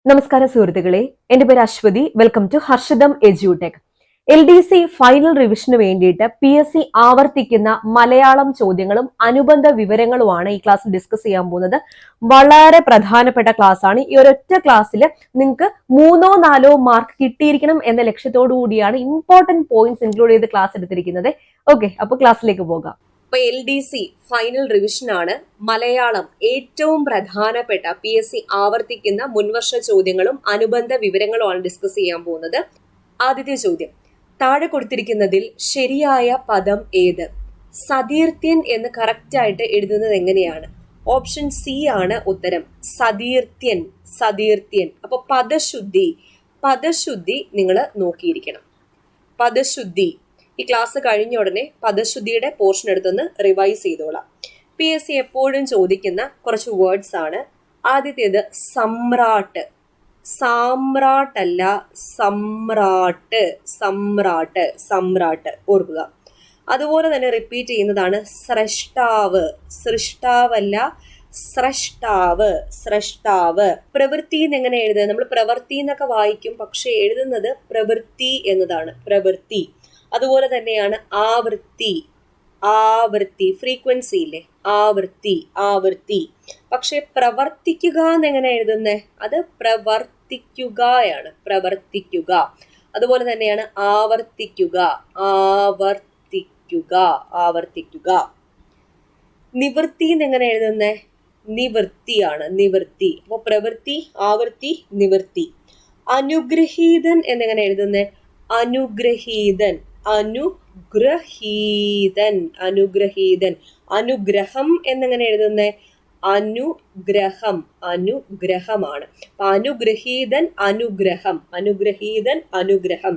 നമസ്കാരം സുഹൃത്തുക്കളെ, എന്റെ പേര് അശ്വതി. വെൽക്കം ടു ഹർഷദം എജ്യൂടെക്. LDC ഫൈനൽ റിവിഷന് വേണ്ടിയിട്ട് PSC ആവർത്തിക്കുന്ന മലയാളം ചോദ്യങ്ങളും അനുബന്ധ വിവരങ്ങളുമാണ് ഈ ക്ലാസ്സിൽ ഡിസ്കസ് ചെയ്യാൻ പോകുന്നത്. വളരെ പ്രധാനപ്പെട്ട ക്ലാസ് ആണ്. ഈ ഒരൊറ്റ ക്ലാസ്സിൽ നിങ്ങൾക്ക് 3-4 മാർക്ക് കിട്ടിയിരിക്കണം എന്ന ലക്ഷ്യത്തോടു കൂടിയാണ് ഇമ്പോർട്ടന്റ് പോയിന്റ്സ് ഇൻക്ലൂഡ് ചെയ്ത് ക്ലാസ് എടുത്തിരിക്കുന്നത്. ഓക്കെ, അപ്പൊ ക്ലാസ്സിലേക്ക് പോകാം. ഇപ്പൊ LDC ഫൈനൽ റിവിഷൻ ആണ്. മലയാളം ഏറ്റവും പ്രധാനപ്പെട്ട PSC ആവർത്തിക്കുന്ന മുൻവർഷ ചോദ്യങ്ങളും അനുബന്ധ വിവരങ്ങളുമാണ് ഡിസ്കസ് ചെയ്യാൻ പോകുന്നത്. ആദ്യത്തെ ചോദ്യം, താഴെ കൊടുത്തിരിക്കുന്നതിൽ ശരിയായ പദം ഏത്? സതീർത്ഥ്യൻ എന്ന് കറക്റ്റ് ആയിട്ട് എഴുതുന്നത് എങ്ങനെയാണ്? ഓപ്ഷൻ സി ആണ് ഉത്തരം. സതീർത്ഥ്യൻ, സതീർത്ഥ്യൻ. അപ്പൊ പദശുദ്ധി നിങ്ങൾ നോക്കിയിരിക്കണം. പദശുദ്ധി ഈ ക്ലാസ് കഴിഞ്ഞ ഉടനെ പദശുദ്ധിയുടെ പോർഷൻ എടുത്തൊന്ന് റിവൈസ് ചെയ്തോളാം. PSC എപ്പോഴും ചോദിക്കുന്ന കുറച്ച് വേർഡ്സ് ആണ്. ആദ്യത്തേത് സമ്രാട്ട്. സാമ്രാട്ടല്ല, സമ്രാട്ട്, സമ്രാട്ട്, സമ്രാട്ട് ഓർക്കുക. അതുപോലെ തന്നെ റിപ്പീറ്റ് ചെയ്യുന്നതാണ് സ്രഷ്ടാവ്. സൃഷ്ടാവല്ല, സ്രഷ്ടാവ്, സ്രഷ്ടാവ്. പ്രവൃത്തി എങ്ങനെ എഴുതുക? നമ്മൾ പ്രവൃത്തി എന്നൊക്കെ വായിക്കും, പക്ഷെ എഴുതുന്നത് പ്രവൃത്തി എന്നതാണ്. പ്രവൃത്തി. അതുപോലെ തന്നെയാണ് ആവൃത്തി. ആവൃത്തി, ഫ്രീക്വൻസി ഇല്ലേ, ആവൃത്തി, ആവൃത്തി. പക്ഷെ പ്രവർത്തിക്കുക എന്നെങ്ങനെ എഴുതുന്നേ? അത് പ്രവർത്തിക്കുകയാണ്. പ്രവർത്തിക്കുക. അതുപോലെ തന്നെയാണ് ആവർത്തിക്കുക. ആവർത്തിക്കുക, ആവർത്തിക്കുക. നിവൃത്തി എന്നെങ്ങനെ എഴുതുന്നേ? നിവൃത്തിയാണ്. നിവൃത്തി. അപ്പൊ പ്രവൃത്തി, ആവൃത്തി, നിവൃത്തി. അനുഗ്രഹീതൻ എന്നെങ്ങനെ എഴുതുന്നേ? അനുഗ്രഹീതൻ, അനുഗ്രഹീതൻ, അനുഗ്രഹീതൻ. അനുഗ്രഹം എന്നെങ്ങനെ എഴുതുന്നേ? അനുഗ്രഹം, അനുഗ്രഹമാണ്. അപ്പൊ അനുഗ്രഹീതൻ, അനുഗ്രഹം, അനുഗ്രഹീതൻ, അനുഗ്രഹം.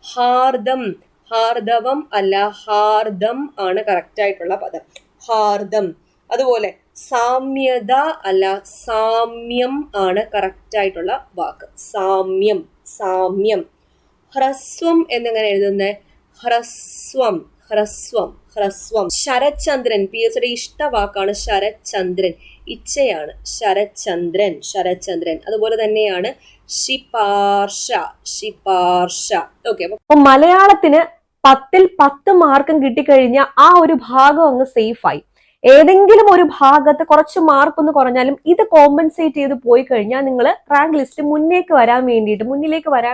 ഹാർദം, ഹാർദവം അല്ല, ഹാർദം ആണ് കറക്റ്റ് ആയിട്ടുള്ള പദം. ഹാർദം. അതുപോലെ സാമ്യത അല്ല, സാമ്യം ആണ് കറക്റ്റ് ആയിട്ടുള്ള വാക്ക്. സാമ്യം, സാമ്യം. ഹ്രസ്വം എന്നെങ്ങനെ എഴുതുന്നേ? ഹ്രസ്വം, ഹ്രസ്വം, ഹ്രസ്വം. ശരചന്ദ്രൻ, PSCയുടെ ഇഷ്ടവാക്കാണ് ശരചന്ദ്രൻ. ഇച്ഛയാണ് ശരചന്ദ്രൻ, ശരചന്ദ്രൻ. അതുപോലെ തന്നെയാണ് ശിപാർശ, ശിപാർശ. ഓക്കെ, അപ്പൊ മലയാളത്തിന് 10ൽ 10 മാർക്കും കിട്ടിക്കഴിഞ്ഞാൽ ആ ഒരു ഭാഗം അങ്ങ് സേഫായി. ഏതെങ്കിലും ഒരു ഭാഗത്ത് കുറച്ച് മാർക്ക് ഒന്ന് കുറഞ്ഞാലും ഇത് കോമ്പൻസേറ്റ് ചെയ്ത് പോയി കഴിഞ്ഞാൽ നിങ്ങൾ റാങ്ക് ലിസ്റ്റ് മുന്നിലേക്ക് വരാൻ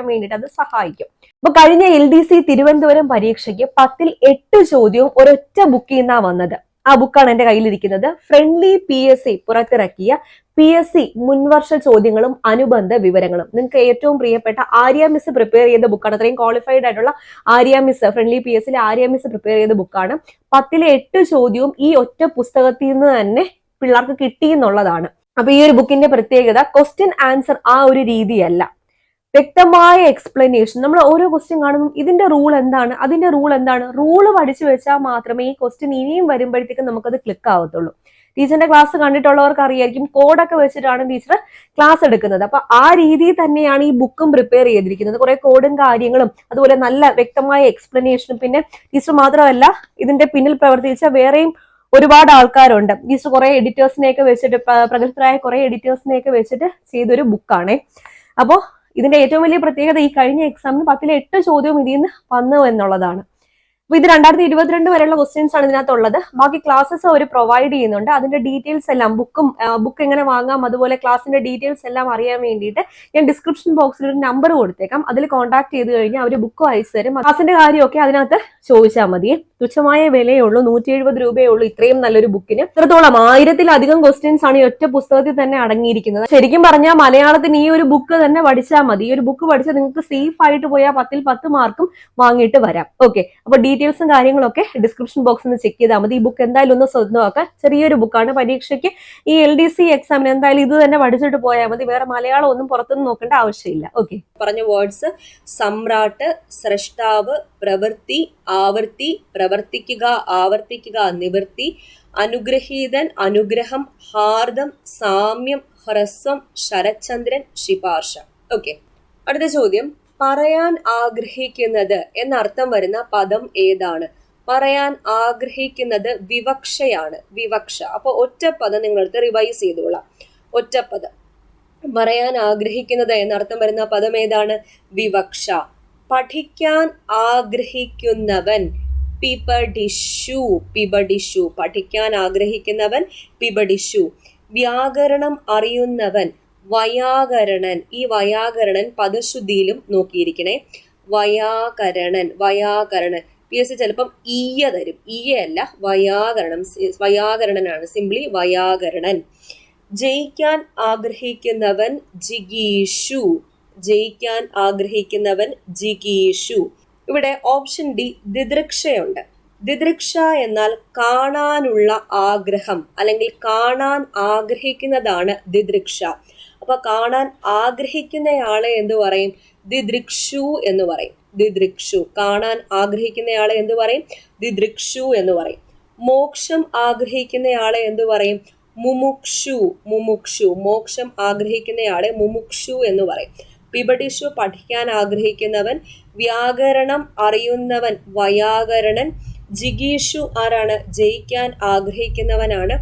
വേണ്ടിയിട്ട് അത് സഹായിക്കും. അപ്പൊ കഴിഞ്ഞ LDC തിരുവനന്തപുരം പരീക്ഷയ്ക്ക് 10ൽ 8 ചോദ്യവും ഒരൊറ്റ ബുക്കിൽ നിന്നാ വന്നത്. ആ ബുക്കാണ് എന്റെ കയ്യിലിരിക്കുന്നത്. ഫ്രണ്ട്ലി PSC പുറത്തിറക്കിയ PSC മുൻവർഷ ചോദ്യങ്ങളും അനുബന്ധ വിവരങ്ങളും. നിങ്ങൾക്ക് ഏറ്റവും പ്രിയപ്പെട്ട ആര്യ മിസ് പ്രിപ്പയർ ചെയ്ത ബുക്കാണ്. അത്രയും ക്വാളിഫൈഡ് ആയിട്ടുള്ള ആര്യ മിസ്, ഫ്രണ്ട്ലി PSCയിലെ ആര്യ മിസ് പ്രിപ്പയർ ചെയ്ത ബുക്കാണ്. 10ലെ 8 ചോദ്യവും ഈ ഒറ്റ പുസ്തകത്തിൽ നിന്ന് തന്നെ പിള്ളേർക്ക് കിട്ടി എന്നുള്ളതാണ്. അപ്പൊ ഈ ഒരു ബുക്കിന്റെ പ്രത്യേകത ക്വസ്റ്റ്യൻ ആൻസർ ആ ഒരു രീതിയല്ല, വ്യക്തമായ എക്സ്പ്ലനേഷൻ. നമ്മൾ ഓരോ ക്വസ്റ്റ്യൻ കാണുമ്പോൾ ഇതിന്റെ റൂൾ എന്താണ്, അതിന്റെ റൂൾ എന്താണ്, റൂള് പഠിച്ചു വെച്ചാൽ മാത്രമേ ഈ ക്വസ്റ്റ്യൻ ഇനിയും വരുമ്പോഴത്തേക്കും നമുക്കത് ക്ലിക്ക് ആവത്തുള്ളൂ. ടീച്ചറിന്റെ ക്ലാസ് കണ്ടിട്ടുള്ളവർക്ക് അറിയായിരിക്കും, കോഡൊക്കെ വെച്ചിട്ടാണ് ടീച്ചർ ക്ലാസ് എടുക്കുന്നത്. അപ്പൊ ആ രീതിയിൽ തന്നെയാണ് ഈ ബുക്കും പ്രിപ്പയർ ചെയ്തിരിക്കുന്നത്. കുറെ കോഡും കാര്യങ്ങളും അതുപോലെ നല്ല വ്യക്തമായ എക്സ്പ്ലനേഷനും. പിന്നെ ടീച്ചർ മാത്രമല്ല, ഇതിന്റെ പിന്നിൽ പ്രവർത്തിച്ച വേറെയും ഒരുപാട് ആൾക്കാരുണ്ട്. ടീച്ചർ കുറെ എഡിറ്റേഴ്സിനെയൊക്കെ വെച്ചിട്ട്, പ്രഗത്ഭരായ കുറെ എഡിറ്റേഴ്സിനെയൊക്കെ വെച്ചിട്ട് ചെയ്തൊരു ബുക്കാണ്. അപ്പോ ഇതിന്റെ ഏറ്റവും വലിയ പ്രത്യേകത ഈ കഴിഞ്ഞ എക്സാമിന് 10ലെ 8 ചോദ്യവും ഇതിൽ നിന്ന് വന്നു എന്നുള്ളതാണ്. അപ്പൊ ഇത് 2022 വരെയുള്ള ക്വസ്റ്റ്യൻസ് ആണ് ഇതിനകത്തുള്ളത്. ബാക്കി ക്ലാസ്സസ് അവർ പ്രൊവൈഡ് ചെയ്യുന്നുണ്ട്. അതിന്റെ ഡീറ്റെയിൽസ് എല്ലാം, ബുക്ക് എങ്ങനെ വാങ്ങാം, അതുപോലെ ക്ലാസിന്റെ ഡീറ്റെയിൽസ് എല്ലാം അറിയാൻ വേണ്ടിയിട്ട് ഞാൻ ഡിസ്ക്രിപ്ഷൻ ബോക്സിൽ ഒരു നമ്പർ കൊടുത്തേക്കാം. അതിൽ കോൺടാക്ട് ചെയ്ത് കഴിഞ്ഞാൽ അവർ ബുക്ക് അയച്ചു തരും. ക്ലാസിന്റെ കാര്യമൊക്കെ അതിനകത്ത് ചോദിച്ചാൽ മതി. തുച്ഛമായ വിലയേ ഉള്ളൂ, 170 രൂപയേ ഉള്ളൂ ഇത്രയും നല്ലൊരു ബുക്കിന്. ഇത്രത്തോളം 1000-ലധികം ക്വസ്റ്റ്യൻസ് ആണ് ഈ ഒറ്റ പുസ്തകത്തിൽ തന്നെ അടങ്ങിയിരിക്കുന്നത്. ശരിക്കും പറഞ്ഞാൽ മലയാളത്തിന് ഈ ഒരു ബുക്ക് തന്നെ പഠിച്ചാൽ മതി. ഈ ഒരു ബുക്ക് പഠിച്ചാൽ നിങ്ങൾക്ക് സേഫ് ആയിട്ട് പോയാൽ 10ൽ 10 മാർക്കും വാങ്ങിയിട്ട് വരാം. ഓക്കെ, അപ്പൊ ഡീറ്റെയിൽസും കാര്യങ്ങളൊക്കെ ഡിസ്ക്രിപ്ഷൻ ബോക്സിൽ നിന്ന് ചെക്ക് ചെയ്താൽ മതി. ഈ ബുക്ക് എന്തായാലും ഒന്ന് സ്വന്തമാക്കാം. ചെറിയൊരു ബുക്കാണ്. പരീക്ഷയ്ക്ക് ഈ LDC എക്സാമിന് എന്തായാലും ഇത് തന്നെ പഠിച്ചിട്ട് പോയാൽ മതി. വേറെ മലയാളം ഒന്നും പുറത്തുനിന്ന് നോക്കേണ്ട ആവശ്യമില്ല. ഓക്കെ, പറഞ്ഞ വേർഡ്സ് സമ്രാട്ട്, സ്രഷ്ടാവ്, പ്രവൃത്തി, ആവൃത്തി, പ്രവർത്തിക്കുക, ആവർത്തിക്കുക, നിവൃത്തി, അനുഗ്രഹീതൻ, അനുഗ്രഹം, ഹാർദം, സാമ്യം, ഹ്രസ്വം, ശരചന്ദ്രൻ, ശിപാർശ. ഓക്കെ, അടുത്ത ചോദ്യം, പറയാൻ ആഗ്രഹിക്കുന്നത് എന്നർത്ഥം വരുന്ന പദം ഏതാണ്? പറയാൻ ആഗ്രഹിക്കുന്നത് വിവക്ഷയാണ്. വിവക്ഷ. അപ്പൊ ഒറ്റപ്പദം നിങ്ങൾക്ക് റിവൈസ് ചെയ്തോളാം. ഒറ്റപ്പദം പറയാൻ ആഗ്രഹിക്കുന്നത് എന്നർത്ഥം വരുന്ന പദം ഏതാണ്? വിവക്ഷ. പഠിക്കാൻ ആഗ്രഹിക്കുന്നവൻ പിപഠിഷു. പിപഠിഷു. പഠിക്കാൻ ആഗ്രഹിക്കുന്നവൻ പിപഠിഷു. വ്യാകരണം അറിയുന്നവൻ വയാകരണൻ. ഈ വയാകരണൻ പദശുദ്ധിയിലും നോക്കിയിരിക്കണേ. വയാകരണൻ. വയാകരണൻ. PSC ചിലപ്പം ഈയ തരും. ഈയ അല്ല, വയാകരണം. വയാകരണനാണ്. സിംപ്ലി വയാകരണൻ. ജയിക്കാൻ ആഗ്രഹിക്കുന്നവൻ ജിഗീഷു. ജയിക്കാൻ ആഗ്രഹിക്കുന്നവൻ ജിഗീഷു. ഇവിടെ ഓപ്ഷൻ ഡി ദിദൃക്ഷയുണ്ട്. ദിദൃക്ഷ എന്നാൽ കാണാനുള്ള ആഗ്രഹം അല്ലെങ്കിൽ കാണാൻ ആഗ്രഹിക്കുന്നതാണ് ദിദൃക്ഷ. അപ്പൊ കാണാൻ ആഗ്രഹിക്കുന്നയാളെ എന്തു പറയും? ദിദൃക്ഷു എന്ന് പറയും. ദിദൃക്ഷു. കാണാൻ ആഗ്രഹിക്കുന്നയാളെ എന്തു പറയും? ദിദൃക്ഷു എന്ന് പറയും. മോക്ഷം ആഗ്രഹിക്കുന്നയാളെ എന്തു പറയും? മുമുക്ഷു. മുമുക്ഷു. മോക്ഷം ആഗ്രഹിക്കുന്നയാളെ മുമുക്ഷു എന്ന് പറയും. പിപഠിഷു പഠിക്കാൻ ആഗ്രഹിക്കുന്നവൻ. വ്യാകരണം അറിയുന്നവൻ വയാകരണൻ. ജിഗീഷു ആരാണ്? ജയിക്കാൻ ആഗ്രഹിക്കുന്നവനാണ്.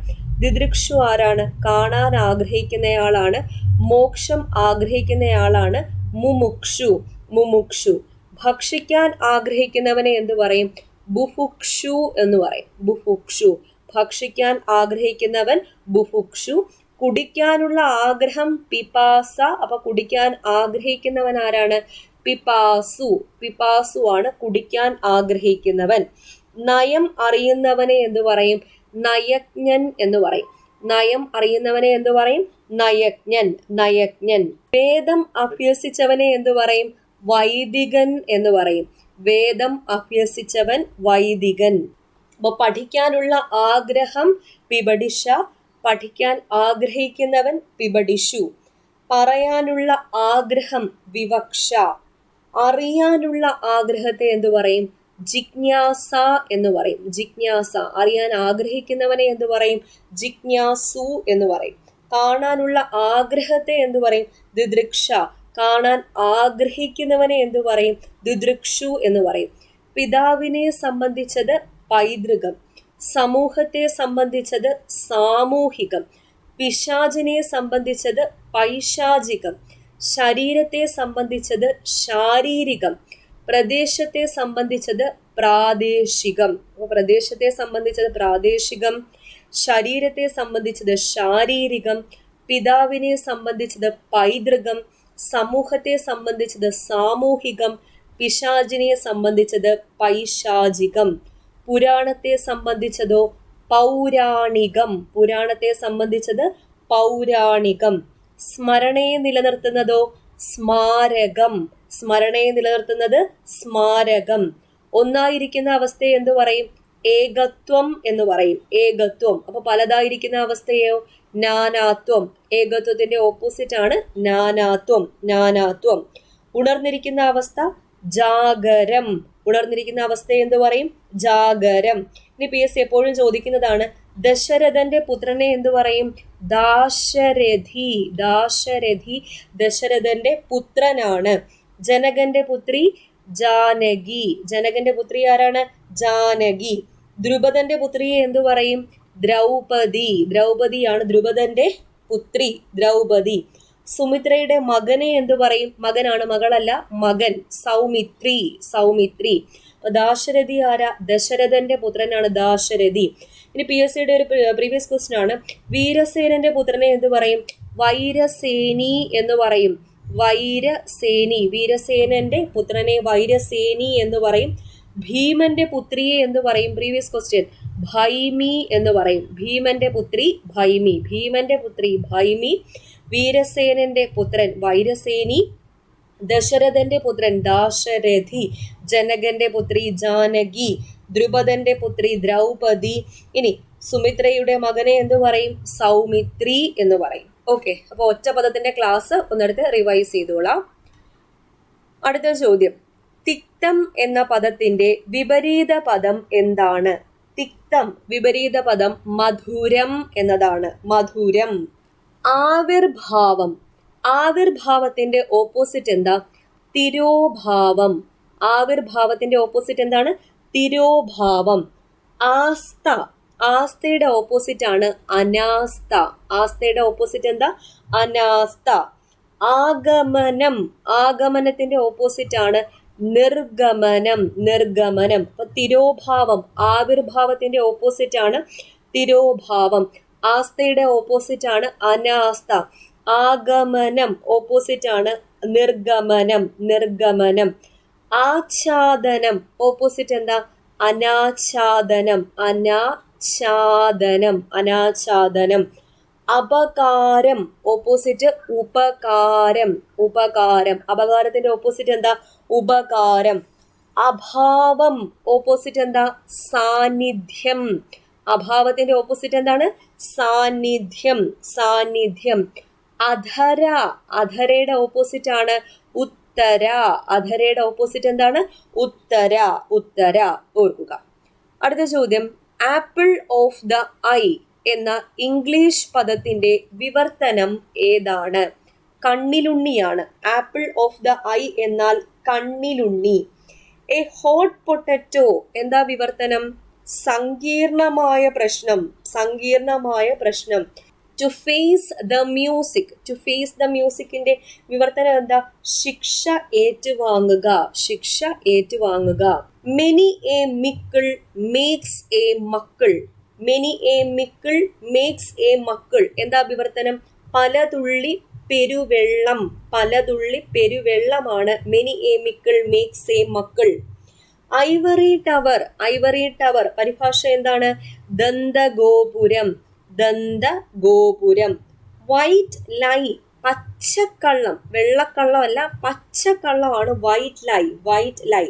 ദിദൃക്ഷു ആരാണ്? കാണാൻ ആഗ്രഹിക്കുന്നയാളാണ്. മോക്ഷം ആഗ്രഹിക്കുന്നയാളാണ് മുമുക്ഷു. മുമുക്ഷു. ഭക്ഷിക്കാൻ ആഗ്രഹിക്കുന്നവനെ എന്തു പറയും? ബുഭുക്ഷു എന്ന് പറയും. ബുഭുക്ഷു. ഭക്ഷിക്കാൻ ആഗ്രഹിക്കുന്നവൻ ബുഭുക്ഷു. കുടിക്കാനുള്ള ആഗ്രഹം പിപാസ. അപ്പൊ കുടിക്കാൻ ആഗ്രഹിക്കുന്നവൻ ആരാണ്? പിപാസു. പിപാസു ആണ് കുടിക്കാൻ ആഗ്രഹിക്കുന്നവൻ. നയം അറിയുന്നവനെ എന്തു പറയും? നയജ്ഞൻ എന്ന് പറയും. നയം അറിയുന്നവനെ എന്തു പറയും? നയജ്ഞൻ. നയജ്ഞൻ. വേദം അഭ്യസിച്ചവനെ എന്തു പറയും? വൈദികൻ എന്ന് പറയും. വേദം അഭ്യസിച്ചവൻ വൈദികൻ. അപ്പൊ പഠിക്കാനുള്ള ആഗ്രഹം പിപഠിഷ. പഠിക്കാൻ ആഗ്രഹിക്കുന്നവൻ പിപഠിഷു. പറയാനുള്ള ആഗ്രഹം വിവക്ഷ. അറിയാനുള്ള ആഗ്രഹത്തെ എന്തു പറയും? ജിജ്ഞാസ എന്ന് പറയും. ജിജ്ഞാസ. അറിയാൻ ആഗ്രഹിക്കുന്നവനെ എന്തു പറയും? ജിജ്ഞാസു എന്ന് പറയും. കാണാനുള്ള ആഗ്രഹത്തെ എന്തു പറയും? ദിദൃക്ഷ. കാണാൻ ആഗ്രഹിക്കുന്നവനെ എന്തു പറയും? ദിദൃക്ഷു എന്ന് പറയും. പിതാവിനെ സംബന്ധിച്ചത് പൈതൃകം. സമൂഹത്തെ സംബന്ധിച്ചത് സാമൂഹികം. പിശാചിനെ സംബന്ധിച്ചത് പൈശാചികം. ശരീരത്തെ സംബന്ധിച്ചത് ശാരീരികം. പ്രദേശത്തെ സംബന്ധിച്ചത് പ്രാദേശികം. പ്രദേശത്തെ സംബന്ധിച്ചത് പ്രാദേശികം. ശരീരത്തെ സംബന്ധിച്ചത് ശാരീരികം. പിതാവിനെ സംബന്ധിച്ചത് പൈതൃകം. സമൂഹത്തെ സംബന്ധിച്ചത് സാമൂഹികം. പിശാചിനെ സംബന്ധിച്ചത് പൈശാചികം. പുരാണത്തെ സംബന്ധിച്ചതോ പൗരാണികം. പുരാണത്തെ സംബന്ധിച്ചത് പൗരാണികം. സ്മരണയെ നിലനിർത്തുന്നതോ സ്മാരകം. സ്മരണയെ നിലനിർത്തുന്നത് സ്മാരകം. ഒന്നായിരിക്കുന്ന അവസ്ഥയെ എന്തു പറയും? ഏകത്വം എന്ന് പറയും. ഏകത്വം. അപ്പൊ പലതായിരിക്കുന്ന അവസ്ഥയോ നാനാത്വം. ഏകത്വത്തിന്റെ ഓപ്പോസിറ്റ് ആണ് നാനാത്വം. നാനാത്വം. ഉണർന്നിരിക്കുന്ന അവസ്ഥ ജാഗരം. ഉണർന്നിരിക്കുന്ന അവസ്ഥയെ എന്തു പറയും? ജാഗരം. ഇനി PSC എപ്പോഴും ചോദിക്കുന്നതാണ്, ദശരഥന്റെ പുത്രനെ എന്തു പറയും? ദാശരഥി. ദാശരഥി ദശരഥന്റെ പുത്രനാണ്. ജനകന്റെ പുത്രി ജാനകി. ജനകന്റെ പുത്രി ആരാണ്? ജാനകി. ദ്രുപദന്റെ പുത്രിയെ എന്തു പറയും? ദ്രൗപദി. ദ്രൗപദിയാണ് ദ്രുപദന്റെ പുത്രി. ദ്രൗപദി. സുമിത്രയുടെ മകനെ എന്തു പറയും? മകനാണ്, മകളല്ല, മകൻ. സൗമിത്രി. സൗമിത്രി. ദാശരഥി ആരാ? ദശരഥന്റെ പുത്രനാണ് ദാശരഥി. ഇനി PSCയുടെ ഒരു പ്രീവിയസ് ക്വസ്റ്റ്യൻ ആണ്, വീരസേനന്റെ പുത്രനെ എന്തു പറയും? വൈരസേനി എന്ന് പറയും. വൈരസേനി. വീരസേനന്റെ പുത്രനെ വൈരസേനി എന്ന് പറയും. ഭീമന്റെ പുത്രിയെ എന്ന് പറയും? പ്രീവിയസ് ക്വസ്റ്റ്യൻ ഭൈമി എന്ന് പറയും. ഭീമന്റെ പുത്രി ഭൈമി. ഭീമന്റെ പുത്രി ഭൈമി. വീരസേനന്റെ പുത്രൻ വൈരസേനി. ദശരഥന്റെ പുത്രൻ ദാശരഥി. ജനകന്റെ പുത്രി ജാനകി. ദ്രുപദന്റെ പുത്രി ദ്രൗപദി. ഇനി സുമിത്രയുടെ മകനെ എന്തു പറയും? സൗമിത്രി എന്ന് പറയും. ഓക്കെ, അപ്പൊ ഒറ്റ പദത്തിന്റെ ക്ലാസ് ഒന്നെടുത്ത് റിവൈസ് ചെയ്തോളാം. അടുത്ത ചോദ്യം, തിക്തം എന്ന പദത്തിന്റെ വിപരീത പദം എന്താണ്? തിക്തം വിപരീത പദം മധുരം എന്നതാണ്. മധുരം. ആവിർഭാവം. ആവിർഭാവത്തിന്റെ ഓപ്പോസിറ്റ് എന്താ? തിരോഭാവം. ആവിർഭാവത്തിന്റെ ഓപ്പോസിറ്റ് എന്താണ്? തിരോഭാവം. ആസ്ഥ. ആസ്ഥയുടെ ഓപ്പോസിറ്റ് ആണ് അനാസ്ഥ. ആസ്ഥയുടെ ഓപ്പോസിറ്റ് എന്താ? അനാസ്ഥ. ആഗമനം, ആഗമനത്തിന്റെ ഓപ്പോസിറ്റ് ആണ് നിർഗമനം, നിർഗമനം. അപ്പൊ തിരോഭാവം, ആവിർഭാവത്തിന്റെ ഓപ്പോസിറ്റ് ആണ് തിരോഭാവം. ആസ്തയുടെ ഓപ്പോസിറ്റ് ആണ് അനാസ്ത. ആഗമനം ഓപ്പോസിറ്റ് ആണ് നിർഗമനം, നിർഗമനം. ആച്ഛാദനം ഓപ്പോസിറ്റ് എന്താ? അനാച്ഛാദനം, അനാച്ഛാദനം, അനാച്ഛാദനം. അപകാരം ഓപ്പോസിറ്റ് ഉപകാരം, ഉപകാരം. അപകാരത്തിന്റെ ഓപ്പോസിറ്റ് എന്താ? ഉപകാരം. അഭാവം ഓപ്പോസിറ്റ് എന്താ? സാന്നിധ്യം. അഭാവത്തിന്റെ ഓപ്പോസിറ്റ് എന്താണ്? സാന്നിധ്യം, സാന്നിധ്യം. അധര, അധരയുടെ ഓപ്പോസിറ്റ് ആണ് ഉത്തര. അധരയുടെ ഓപ്പോസിറ്റ് എന്താണ്? ഉത്തര, ഉത്തര. ഓർക്കുക. അടുത്ത ചോദ്യം, ആപ്പിൾ ഓഫ് ദ ഐ എന്ന ഇംഗ്ലീഷ് പദത്തിന്റെ വിവർത്തനം ഏതാണ്? കണ്ണിലുണ്ണിയാണ്. ആപ്പിൾ ഓഫ് ദ ഐ എന്നാൽ കണ്ണിലുണ്ണി. എ ഹോട്ട് പൊട്ടറ്റോ എന്താ വിവർത്തനം? സങ്കീർണമായ പ്രശ്നം, സങ്കീർണമായ പ്രശ്നം. To face the music, to face the മ്യൂസിക്കിന്റെ വിവർത്തനം എന്താ? ശിക്ഷ ഏറ്റുവാങ്ങുക, ശിക്ഷ ഏറ്റുവാങ്ങുക. Many a mickle makes a muckle, many a mickle makes a muckle എന്താ വിവർത്തനം? പലതുള്ളി പെരുവെള്ളം, പലതുള്ളി പെരുവെള്ളമാണ് many a mickle makes a muckle. Ivory tower, ivory tower പരിഭാഷ എന്താണ്? ദന്തഗോപുരം, ദന്തഗോപുരം. വൈറ്റ് ലൈ, പച്ചക്കള്ളം, വെള്ളക്കള്ളമല്ല പച്ചക്കള്ളമാണ് white lie, white lie.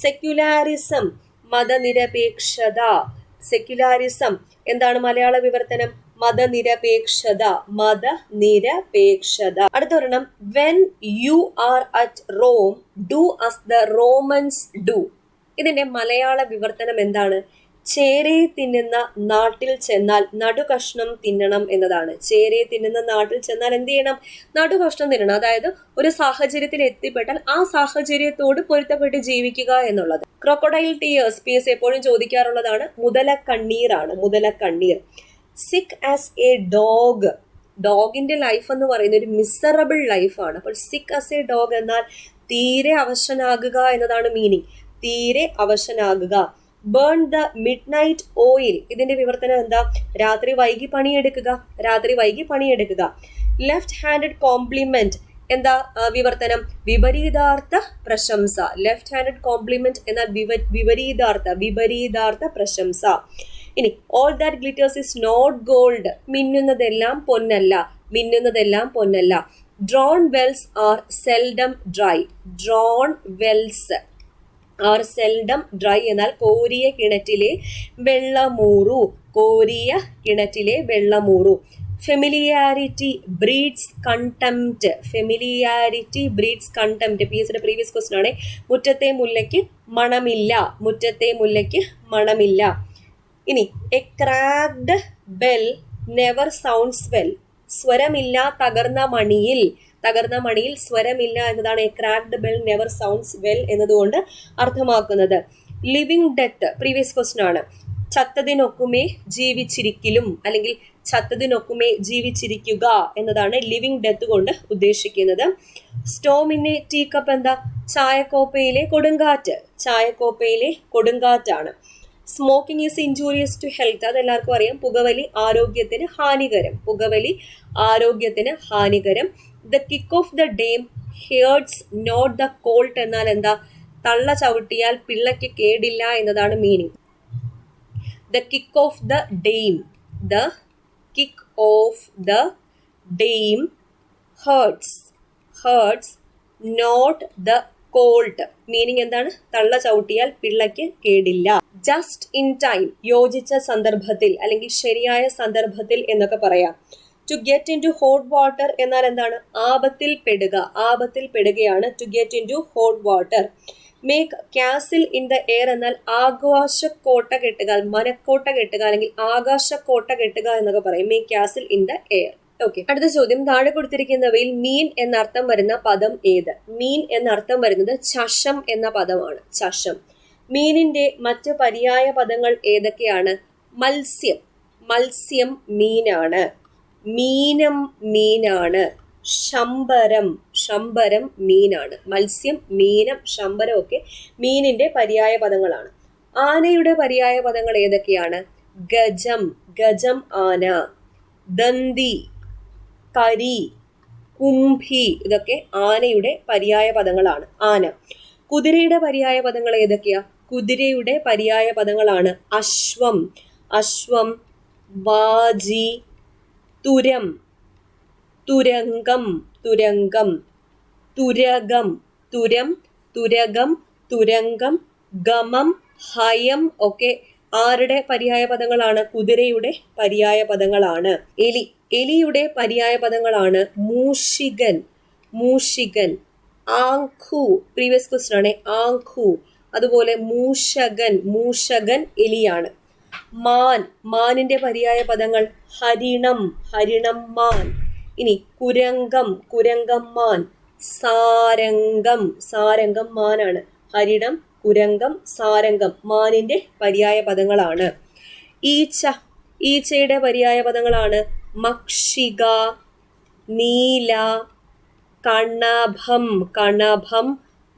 Secularism, മതനിരപേക്ഷത. സെക്യുലാരിസം എന്താണ് മലയാള വിവർത്തനം? മതനിരപേക്ഷത, മതനിരപേക്ഷത. അടുത്തൊരെണ്ണം, when you are at Rome do as the Romans do. ഇതിന്റെ മലയാള വിവർത്തനം എന്താണ്? ചേരെ തിന്നുന്ന നാട്ടിൽ ചെന്നാൽ നടുകഷ്ണം തിന്നണം എന്നതാണ്. ചേരെ തിന്നുന്ന നാട്ടിൽ ചെന്നാൽ എന്ത് ചെയ്യണം? നടുകഷ്ണം തിന്നണം. അതായത് ഒരു സാഹചര്യത്തിൽ എത്തിപ്പെട്ടാൽ ആ സാഹചര്യത്തോട് പൊരുത്തപ്പെട്ട് ജീവിക്കുക എന്നുള്ളത്. ക്രോക്കോഡൈൽ ടിയേഴ്സ് PS എപ്പോഴും ചോദിക്കാറുള്ളതാണ്. മുതലക്കണ്ണീറാണ്, മുതലക്കണ്ണീർ. സിക്ക് ആസ് എ ഡോഗ്, ഡോഗിന്റെ ലൈഫ് എന്ന് പറയുന്നത് ഒരു മിസറബിൾ ലൈഫാണ്. അപ്പോൾ സിക്ക് ആസ് എ ഡോഗ് എന്നാൽ തീരെ അവശനാകുക എന്നതാണ് മീനിങ്, തീരെ അവശനാകുക. Burn the midnight oil, ഇതിന്റെ വിവർത്തനം എന്താ? രാത്രി വൈകി പണിയെടുക്കുക, രാത്രി വൈകി പണിയെടുക്കുക. ലെഫ്റ്റ് ഹാൻഡഡ് കോംപ്ലിമെന്റ് എന്താ വിവർത്തനം? വിപരീതാർത്ഥ പ്രശംസ. ലെഫ്റ്റ് ഹാൻഡഡ് കോംപ്ലിമെന്റ് എന്നാൽ വിപരീതാർത്ഥ, വിപരീതാർത്ഥ പ്രശംസ. ഇനി all that glitters is not gold, മിന്നുന്നതെല്ലാം പൊന്നല്ല, മിന്നുന്നതെല്ലാം പൊന്നല്ല. Drawn wells are seldom dry, drawn wells are seldom dry എന്നാൽ കോരിയ കിണറ്റിലെ വെള്ളമൂറു, കോരിയ കിണറ്റിലെ വെള്ളമൂറു. Familiarity breeds contempt, familiarity breeds contempt PS previous question ആണ്. മുറ്റത്തെ മുല്ലയ്ക്ക് മണമില്ല, മുറ്റത്തെ മുല്ലയ്ക്ക് മണമില്ല. ഇനി a cracked bell never sounds well, സ്വരമില്ല തകർന്ന മണിയിൽ, തകർന്ന മണിയിൽ സ്വരമില്ല എന്നതാണ് a cracked bell never sounds well എന്നതുകൊണ്ട് അർത്ഥമാക്കുന്നത്. ലിവിങ് ഡെത്ത് പ്രീവിയസ് ക്വസ്റ്റൻ ആണ്. ചത്തതിനൊക്കുമേ ജീവിച്ചിരിക്കലും അല്ലെങ്കിൽ ചത്തതിനൊക്കുമേ ജീവിച്ചിരിക്കുക എന്നതാണ് ലിവിങ് ഡെത്ത് കൊണ്ട് ഉദ്ദേശിക്കുന്നത്. Storm in a teacup എന്താ? ചായക്കോപ്പയിലെ കൊടുങ്കാറ്റ്, ചായക്കോപ്പയിലെ കൊടുങ്കാറ്റാണ്. Smoking is injurious to health, അതെല്ലാവർക്കും അറിയാം. പുകവലി ആരോഗ്യത്തിന് ഹാനികരം, പുകവലി ആരോഗ്യത്തിന് ഹാനികരം. The kick of the dam hurts not the colt എന്നാൽ എന്താ? തള്ള ചവിട്ടിയാൽ പിള്ളയ്ക്ക് കേടില്ല എന്നതാണ് meaning. The kick of the dam, the kick of the dam hurts, hurts not the colt, meaning എന്താണ്? തള്ള ചവിട്ടിയാൽ പിള്ളയ്ക്ക് കേടില്ല. ജസ്റ്റ് ഇൻ ടൈം യോജിച്ച സന്ദർഭത്തിൽ അല്ലെങ്കിൽ ശരിയായ സന്ദർഭത്തിൽ എന്നൊക്കെ പറയാം. To get into hot water എന്നാൽ എന്താണ്? ആപത്തിൽ പെടുക, ആപത്തിൽ പെടുകയാണ് to get into hot water. Make castle in the air എന്നാൽ ആകാശക്കോട്ട കെട്ടുക, മനക്കോട്ട കെട്ടുക അല്ലെങ്കിൽ ആകാശക്കോട്ട കെട്ടുക എന്നൊക്കെ പറയും. Make castle in the air. Okay, അടുത്ത ചോദ്യം. താഴെ കൊടുത്തിരിക്കുന്നവയിൽ മീൻ എന്നർത്ഥം വരുന്ന പദം ഏത്? മീൻ എന്നർത്ഥം വരുന്നത് ചഷം എന്ന പദമാണ്, ചഷം. മീനിന്റെ മറ്റ് പര്യായ പദങ്ങൾ ഏതൊക്കെയാണ്? മത്സ്യം, മത്സ്യം മീനാണ്. മീനം മീനാണ്. ശംബരം. ശംബരം മീനാണ്. മത്സ്യം, മീനം, ശംബരം ഒക്കെ മീനിന്റെ പര്യായ പദങ്ങളാണ്. ആനയുടെ പര്യായ പദങ്ങൾ ഏതൊക്കെയാണ്? ഗജം, ഗജം ആന. ദന്തി, കരി, കുംഭി, ഇതൊക്കെ ആനയുടെ പര്യായ പദങ്ങളാണ്. ആന. കുതിരയുടെ പര്യായ പദങ്ങൾ ഏതൊക്കെയാ? കുതിരയുടെ പര്യായ പദങ്ങളാണ് അശ്വം, അശ്വം, വാജി, തുരം, തുരങ്കം, തുരങ്കം, തുരകം, തുരം, തുരകം, തുരങ്കം, ഗമം, ഹയം ഒക്കെ ആരുടെ പര്യായ പദങ്ങളാണ്? കുതിരയുടെ പര്യായ പദങ്ങളാണ്. എലി, എലിയുടെ പര്യായ പദങ്ങളാണ് മൂഷികൻ, മൂഷികൻ, ആംഖു, പ്രീവിയസ് ക്വസ്റ്റ്യൻ ആണ് ആംഖു. അതുപോലെ മൂഷകൻ, മൂഷകൻ എലിയാണ്. മാൻ, മാനിന്റെ പര്യായ പദങ്ങൾ ഹരിണം, ഹരിണം മാൻ. ഇനി കുരങ്കം, കുരങ്കം മാൻ. സാരംഗം, സാരംഗം മാനാണ്. ഹരിണം, കുരങ്കം, സാരംഗം മാനിന്റെ പര്യായ പദങ്ങളാണ്. ഈച്ച, ഈച്ചയുടെ പര്യായ പദങ്ങളാണ് മക്ഷിക, നീല, കണഭം, കണഭം,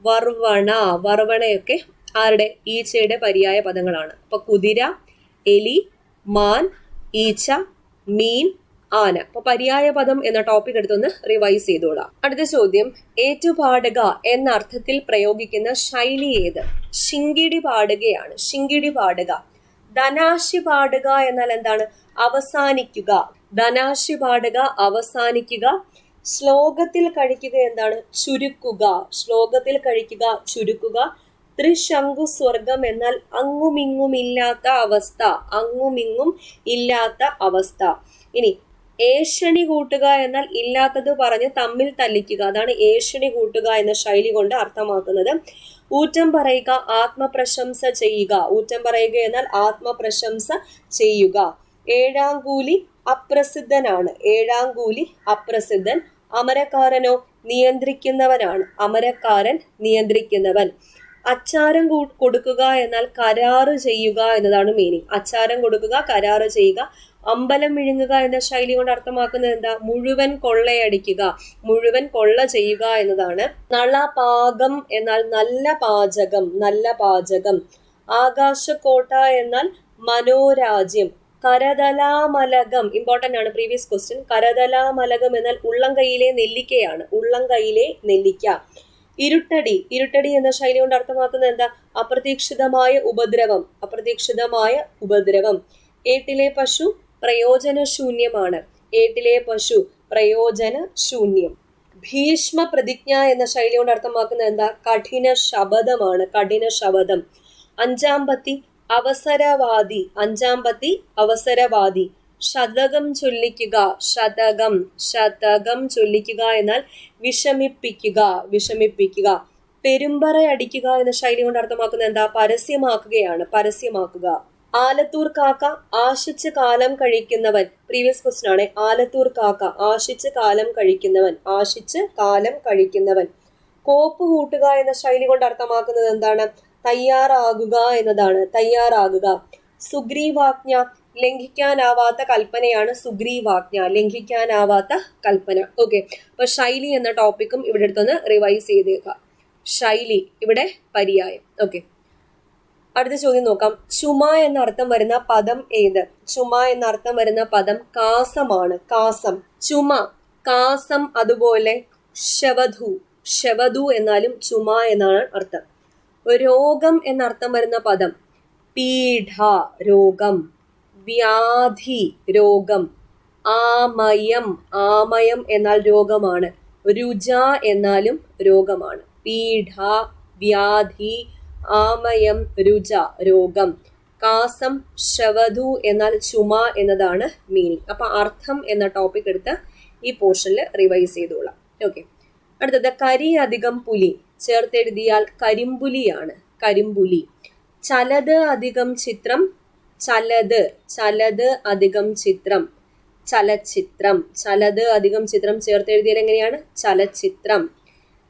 വർവണ, വർവണയൊക്കെ ആരുടെ? ഈച്ചയുടെ പര്യായ പദങ്ങളാണ്. അപ്പൊ കുതിര, എലി, മാൻ, ഈച്ച, മീൻ, ആന. അപ്പൊ പര്യായ പദം എന്ന ടോപ്പിക് എടുത്തൊന്ന് റിവൈസ് ചെയ്തോളാം. അടുത്ത ചോദ്യം, ഏറ്റുപാടുക എന്ന അർത്ഥത്തിൽ പ്രയോഗിക്കുന്ന ശൈലി ഏത്? ശിങ്കിടി പാടുകയാണ്. ശിങ്കിടി പാടുക. ധനാശി പാടുക എന്നാൽ എന്താണ്? അവസാനിക്കുക. ധനാശി പാടുക, അവസാനിക്കുക. ശ്ലോകത്തിൽ കഴിക്കുക എന്താണ്? ചുരുക്കുക. ശ്ലോകത്തിൽ കഴിക്കുക, ചുരുക്കുക. ത്രിശങ്കു സ്വർഗം എന്നാൽ അങ്ങുമിങ്ങുമില്ലാത്ത അവസ്ഥ, അങ്ങുമിങ്ങും ഇല്ലാത്ത അവസ്ഥ. ഇനി ഏഷണി കൂട്ടുക എന്നാൽ ഇല്ലാത്തത് പറഞ്ഞ് തമ്മിൽ തല്ലിക്കുക. അതാണ് ഏഷണി കൂട്ടുക എന്ന ശൈലി കൊണ്ട് അർത്ഥമാക്കുന്നത്. ഊറ്റം പറയുക, ആത്മപ്രശംസ ചെയ്യുക. ഊറ്റം പറയുക എന്നാൽ ആത്മപ്രശംസ ചെയ്യുക. ഏഴാങ്കൂലി അപ്രസിദ്ധനാണ്. ഏഴാങ്കൂലി അപ്രസിദ്ധൻ. അമരക്കാരനോ? നിയന്ത്രിക്കുന്നവനാണ്. അമരക്കാരൻ നിയന്ത്രിക്കുന്നവൻ. അച്ചാരം കൊടുക്കുക എന്നാൽ കരാറ് ചെയ്യുക എന്നതാണ് മീനിങ്. അച്ചാരം കൊടുക്കുക, കരാറ് ചെയ്യുക. അമ്പലം വിഴുങ്ങുക എന്ന ശൈലി കൊണ്ട് അർത്ഥമാക്കുന്നത് എന്താ? മുഴുവൻ കൊള്ളയടിക്കുക, മുഴുവൻ കൊള്ള ചെയ്യുക എന്നതാണ്. നളപാകം എന്നാൽ നല്ല പാചകം, നല്ല പാചകം. ആകാശക്കോട്ട എന്നാൽ മനോരാജ്യം. കരതലാമലകം ഇമ്പോർട്ടന്റ് ആണ്, പ്രീവിയസ് ക്വസ്റ്റ്യൻ. കരതലാമലകം എന്നാൽ ഉള്ളംകൈയിലെ നെല്ലിക്കയാണ്, ഉള്ളംകൈയിലെ നെല്ലിക്ക. ഇരുട്ടടി, ഇരുട്ടടി എന്ന ശൈലി കൊണ്ട് അർത്ഥമാക്കുന്നത് എന്താ? അപ്രതീക്ഷിതമായ ഉപദ്രവം, അപ്രതീക്ഷിതമായ ഉപദ്രവം. ഏട്ടിലെ പശു പ്രയോജനശൂന്യമാണ്. ഏട്ടിലെ പശു പ്രയോജനശൂന്യം. ഭീഷ്മ പ്രതിജ്ഞ എന്ന ശൈലി കൊണ്ട് അർത്ഥമാക്കുന്നത് എന്താ? കഠിന ശപഥമാണ്, കഠിന ശപഥം. അഞ്ചാം പത്തി അവസരവാദി, അഞ്ചാം പത്തി അവസരവാദി. ശതകം ചൊല്ലിക്കുക, ശതകം, ശതകം ചൊല്ലിക്കുക എന്നാൽ വിഷമിപ്പിക്കുക, വിഷമിപ്പിക്കുക. പെരുമ്പറ അടിക്കുക എന്ന ശൈലി കൊണ്ട് അർത്ഥമാക്കുന്നത് എന്താ? പരസ്യമാക്കുകയാണ്, പരസ്യമാക്കുക. ആലത്തൂർ കാക്ക ആശിച്ച് കാലം കഴിക്കുന്നവൻ. പ്രീവിയസ് ക്വസ്റ്റ്യൻ ആണ്. ആലത്തൂർ കാക്ക ആശിച്ച് കാലം കഴിക്കുന്നവൻ, ആശിച്ച് കാലം കഴിക്കുന്നവൻ. കോപ്പ് കൂട്ടുക എന്ന ശൈലി കൊണ്ട് അർത്ഥമാക്കുന്നത് എന്താണ്? തയ്യാറാകുക എന്നതാണ്, തയ്യാറാകുക. സുഗ്രീവാജ്ഞ ലംഘിക്കാനാവാത്ത കൽപ്പനയാണ് സുഗ്രീവാജ്ഞ, ലംഘിക്കാനാവാത്ത കൽപ്പന. ഓക്കെ, അപ്പൊ ശൈലി എന്ന ടോപ്പിക്കും ഇവിടെ അടുത്തൊന്ന് റിവൈസ് ചെയ്തേക്കാം. ശൈലി ഇവിടെ പര്യായം. ഓക്കെ, അടുത്ത ചോദ്യം നോക്കാം. ചുമ എന്ന അർത്ഥം വരുന്ന പദം ഏത്? ചുമ എന്ന അർത്ഥം വരുന്ന പദം കാസമാണ്, കാസം. ചുമ, കാസം. അതുപോലെ ശവധു, ശവധു എന്നാലും ചുമ എന്നാണ് അർത്ഥം. രോഗം എന്നർത്ഥം വരുന്ന പദം പീഡ, രോഗം. വ്യാധി, രോഗം. ആമയം, ആമയം എന്നാൽ രോഗമാണ്. രുജ എന്നാലും രോഗമാണ്. പീഡ, വ്യാധി, ആമയം, രുജ, രോഗം. കാസം, ശവധു എന്നാൽ ചുമ എന്നതാണ് മീനിങ്. അപ്പൊ അർത്ഥം എന്ന ടോപ്പിക് എടുത്ത് ഈ പോർഷനിൽ റിവൈസ് ചെയ്തോളാം. ഓക്കെ, അടുത്തത് കരി അധികം പുലി ചേർത്തെഴുതിയാൽ കരിമ്പുലിയാണ്, കരിമ്പുലി. ചലത് അധികം ചിത്രം, ചലത്, ചലത് അധികം ചിത്രം, ചലച്ചിത്രം. ചലത് അധികം ചിത്രം ചേർത്തെഴുതിയാൽ എങ്ങനെയാണ്? ചലച്ചിത്രം.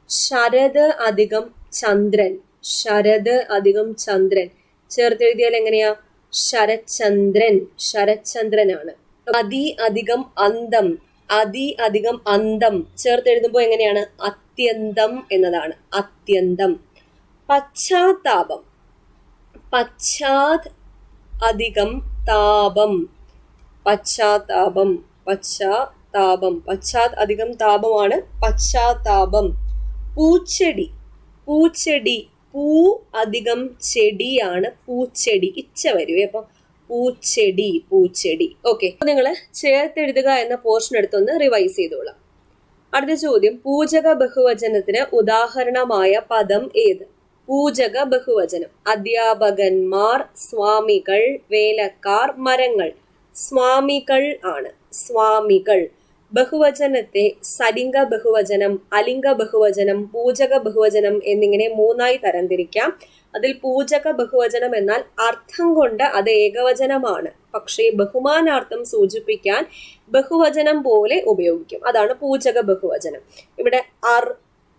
ശരത് അധികം ചന്ദ്രൻ, ശരത് അധികം ചന്ദ്രൻ ചേർത്തെഴുതിയാൽ എങ്ങനെയാ? ശരചന്ദ്രൻ, ശരചന്ദ്രനാണ്. അതി അധികം അന്തം, അതി അധികം അന്തം ചേർത്ത് എഴുതുമ്പോൾ എങ്ങനെയാണ്? അത്യന്തം എന്നതാണ്. അത്യന്തം. പശ്ചാത്താപം. പശ്ചാത് അധികം താപം. പശ്ചാത്താപം. പശ്ചാത്താപം. പശ്ചാത് അധികം താപമാണ് പശ്ചാത്താപം. പൂച്ചെടി. പൂച്ചെടി. പൂ അധികം ചെടിയാണ് പൂച്ചെടി. ഇച്ച വരുവേ. അപ്പൊ പൂച്ചെടി. പൂച്ചെടി. ഓക്കെ, നിങ്ങൾ ചേർത്തെഴുതുക എന്ന പോർഷൻ എടുത്തൊന്ന് റിവൈസ് ചെയ്തോളാം. അടുത്ത ചോദ്യം, പൂജക ബഹുവചനത്തിന് ഉദാഹരണമായ പദം ഏത്? പൂജക ബഹുവചനം. അധ്യാപകന്മാർ, സ്വാമികൾ, വേലക്കാർ, മരങ്ങൾ. സ്വാമികൾ ആണ്. സ്വാമികൾ. ബഹുവചനത്തെ സലിംഗ ബഹുവചനം, അലിംഗ ബഹുവചനം, പൂജക ബഹുവചനം എന്നിങ്ങനെ മൂന്നായി തരംതിരിക്കാം. അതിൽ പൂജക ബഹുവചനം എന്നാൽ അർത്ഥം കൊണ്ട് അത് ഏകവചനമാണ്, പക്ഷേ ബഹുമാനാർത്ഥം സൂചിപ്പിക്കാൻ ബഹുവചനം പോലെ ഉപയോഗിക്കും. അതാണ് പൂജക ബഹുവചനം. ഇവിടെ അർ,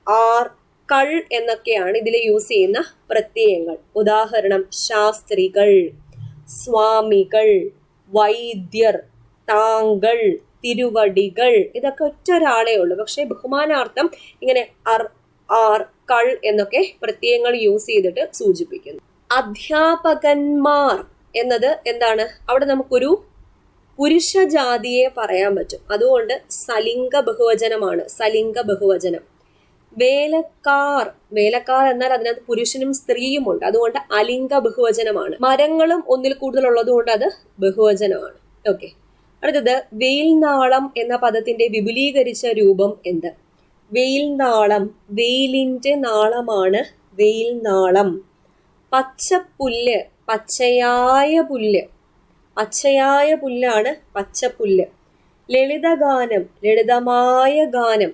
ആർ, കൾ എന്നൊക്കെയാണ് ഇതിൽ യൂസ് ചെയ്യുന്ന പ്രത്യയങ്ങൾ. ഉദാഹരണം, ശാസ്ത്രികൾ, സ്വാമികൾ, വൈദ്യർ, താങ്കൾ, തിരുവടികൾ. ഇതൊക്കെ ഒറ്റ ഒരാളേ ഉള്ളൂ, പക്ഷെ ബഹുമാനാർത്ഥം ഇങ്ങനെ അർ, ആർ, കൾ എന്നൊക്കെ പ്രത്യയങ്ങൾ യൂസ് ചെയ്തിട്ട് സൂചിപ്പിക്കുന്നു. അധ്യാപകന്മാർ എന്നത് എന്താണ്? അവിടെ നമുക്കൊരു പുരുഷ ജാതിയെ പറയാൻ പറ്റും, അതുകൊണ്ട് സലിംഗ ബഹുവചനമാണ്. സലിംഗ ബഹുവചനം. വേലക്കാർ. വേലക്കാർ എന്നാൽ അതിനകത്ത് പുരുഷനും സ്ത്രീയും ഉണ്ട്, അതുകൊണ്ട് അലിംഗ ബഹുവചനമാണ്. മരങ്ങളും ഒന്നിൽ കൂടുതൽ ഉള്ളതുകൊണ്ട് അത് ബഹുവചനമാണ്. ഓക്കെ, അടുത്തത്, വെയിൽനാളം എന്ന പദത്തിന്റെ വിപുലീകരിച്ച രൂപം എന്ത്? വെയിൽനാളം. വെയിലിന്റെ നാളമാണ് വെയിൽനാളം. പച്ചപ്പുല്ല്. പച്ചയായ പുല്ല്. പച്ചയായ പുല്ലാണ് പച്ചപ്പുല്ല്. ലളിതഗാനം. ലളിതമായ ഗാനം.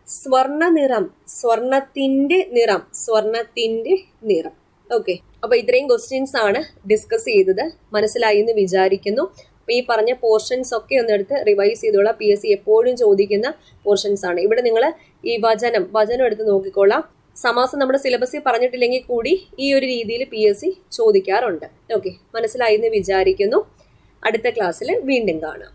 സ്വർണ്ണ നിറം. സ്വർണത്തിന്റെ നിറം. സ്വർണത്തിന്റെ നിറം. ഓക്കെ, അപ്പൊ ഇത്രയും ക്വസ്റ്റ്യൻസ് ആണ് ഡിസ്കസ് ചെയ്തത്. മനസ്സിലായി എന്ന് വിചാരിക്കുന്നു. അപ്പൊ ഈ പറഞ്ഞ പോർഷൻസ് ഒക്കെ ഒന്നെടുത്ത് റിവൈസ് ചെയ്തോളാം. PSC എപ്പോഴും ചോദിക്കുന്ന പോർഷൻസ് ആണ്. ഇവിടെ നിങ്ങൾ ഈ വചനം എടുത്ത് നോക്കിക്കോളാം. സമാസം നമ്മുടെ സിലബസിൽ പറഞ്ഞിട്ടില്ലെങ്കിൽ കൂടി ഈ ഒരു രീതിയിൽ PSC ചോദിക്കാറുണ്ട്. ഓക്കെ, മനസ്സിലായി എന്ന് വിചാരിക്കുന്നു. അടുത്ത ക്ലാസ്സിൽ വീണ്ടും കാണാം.